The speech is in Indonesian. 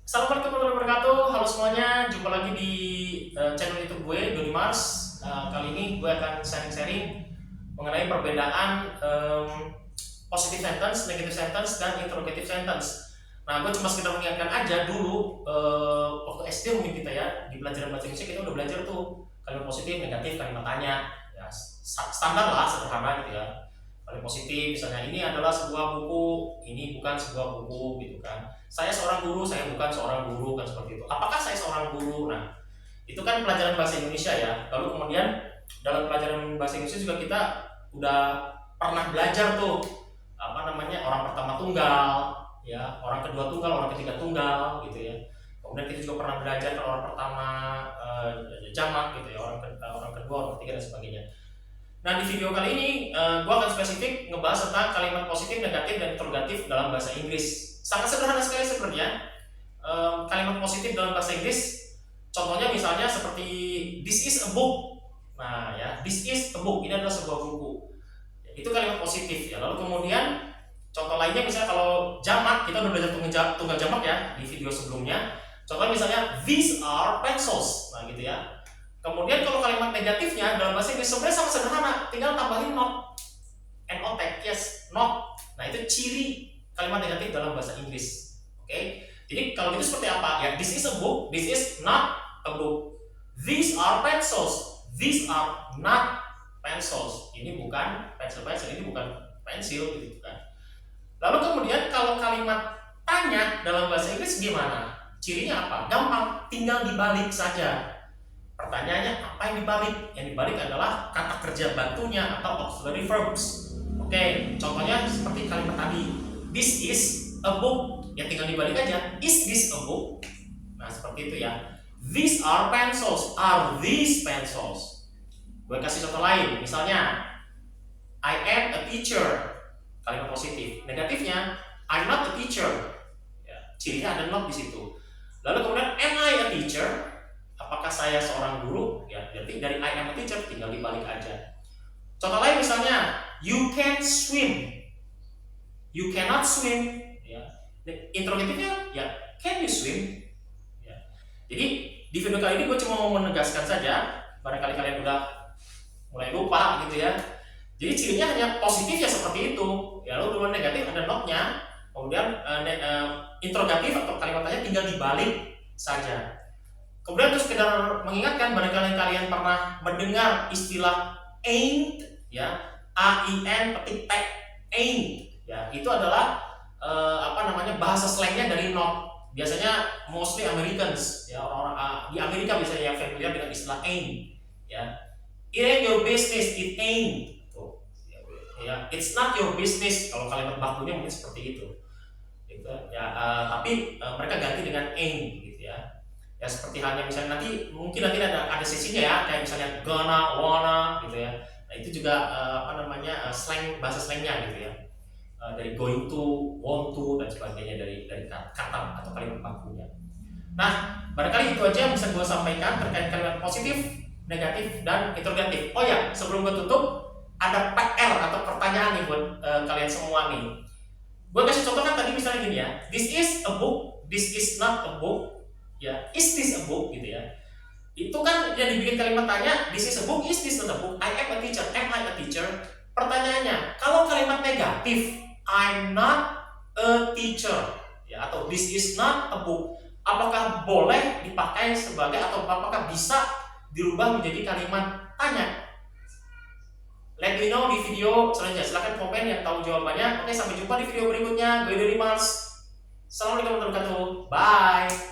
Assalamualaikum warahmatullahi wabarakatuh. Halo semuanya, jumpa lagi di channel YouTube gue, Doni Mars. Kali ini gue akan sharing-sharing mengenai perbedaan positive sentence, negative sentence, dan interrogative sentence. Nah, gue cuma sekedar mengingatkan aja dulu waktu SD mungkin kita ya di pelajaran bahasa Indonesia kita udah belajar tuh kalimat positif, negatif, kalimat tanya. Ya, standar lah, sederhana gitu ya. Kalimat positif, misalnya ini adalah sebuah buku, ini bukan sebuah buku gitu kan. Saya seorang guru, saya bukan seorang guru, kan seperti itu. Apakah saya seorang guru? Nah, itu kan pelajaran bahasa Indonesia ya. Lalu kemudian dalam pelajaran bahasa Indonesia juga kita udah pernah belajar tuh apa namanya orang pertama tunggal, ya, orang kedua tunggal, orang ketiga tunggal, gitu ya. Kemudian kita juga pernah belajar kalau orang pertama jamak, gitu ya, orang kedua, orang ketiga dan sebagainya. Nah, di video kali ini gue akan spesifik ngebahas tentang kalimat positif, negatif, dan interrogatif dalam bahasa Inggris. Sangat sederhana sekali sebenarnya. Kalimat positif dalam bahasa Inggris, contohnya misalnya seperti this is a book. Nah, ya, this is a book. Ini adalah sebuah buku. Itu kalimat positif ya. Lalu kemudian contoh lainnya misalnya kalau jamak, kita udah belajar tunggal jamak ya di video sebelumnya. Contohnya misalnya these are pencils. Nah, gitu ya. Kemudian kalau kalimat negatifnya dalam bahasa Inggris sebenarnya sangat sederhana, tinggal tambahin not, not, yes, not. Nah, itu ciri kalimat negatif dalam bahasa Inggris. Oke. Jadi kalau itu seperti apa? Ya, this is a book, this is not a book. These are pencils, these are not pencils. Ini bukan pensil, ini bukan pensil gitu kan. Lalu kemudian kalau kalimat tanya dalam bahasa Inggris gimana? Cirinya apa? Gampang, tinggal dibalik saja. Pertanyaannya apa yang dibalik? Yang dibalik adalah kata kerja bantunya atau auxiliary verbs. Oke, contohnya seperti kalimat tadi. This is a book. Ya tinggal dibalik aja. Is this a book? Nah, seperti itu ya. These are pencils. Are these pencils? Gue kasih contoh lain. Misalnya, I am a teacher. Kalimat positif. Negatifnya, I'm not a teacher. Ya, cirinya ada not di situ. Lalu kemudian, am I a teacher? Apakah saya seorang guru? Ya, berarti dari I am a teacher tinggal dibalik aja. Contoh lain misalnya, you can swim, you cannot swim. Ya. Interrogatifnya, ya, can you swim? Ya. Jadi di video kali ini gue cuma mau menegaskan saja, barangkali kalian udah mulai lupa gitu ya. Jadi cirinya hanya positif ya seperti itu. Ya, lalu dulu negatif ada not-nya, kemudian interrogatif atau kalimatnya tinggal dibalik saja. Kemudian terus sekedar mengingatkan barangkali kalian pernah mendengar istilah ain't ya, A-I-N petik T, ain't ya, itu adalah bahasa slangnya dari not. Biasanya mostly Americans ya, orang-orang di Amerika biasanya yang familiar dengan istilah ain't ya. It ain't your business, it ain't tuh ya, it's not your business kalau kalimat bakunya mungkin seperti itu gitu ya. Tapi mereka ganti dengan ain't gitu ya. Ya seperti halnya misalnya nanti ada sesinya ya, kayak misalnya gonna, wanna gitu ya. Nah itu juga slang, bahasa slangnya gitu ya, dari going to, want to dan sebagainya dari kata atau kalimat bakunya. Nah barangkali itu aja yang bisa gue sampaikan terkait kalimat positif, negatif dan interrogatif. Oh ya, sebelum gue tutup ada PR atau pertanyaan nih buat kalian semua nih. Gue kasih contoh kan tadi misalnya gini ya, this is a book, this is not a book. Ya, is this a book gitu ya. Itu kan yang dibikin kalimat tanya, this is a book, is this not a book, I am a teacher, am I a teacher. Pertanyaannya, kalau kalimat negatif, I'm not a teacher ya, atau this is not a book, apakah boleh dipakai sebagai atau apakah bisa dirubah menjadi kalimat tanya? Let me know di video selanjutnya. Silahkan komen yang tahu jawabannya. Oke, sampai jumpa di video berikutnya. Gue dari Mars. Assalamualaikum warahmatullahi wabarakatuh. Bye.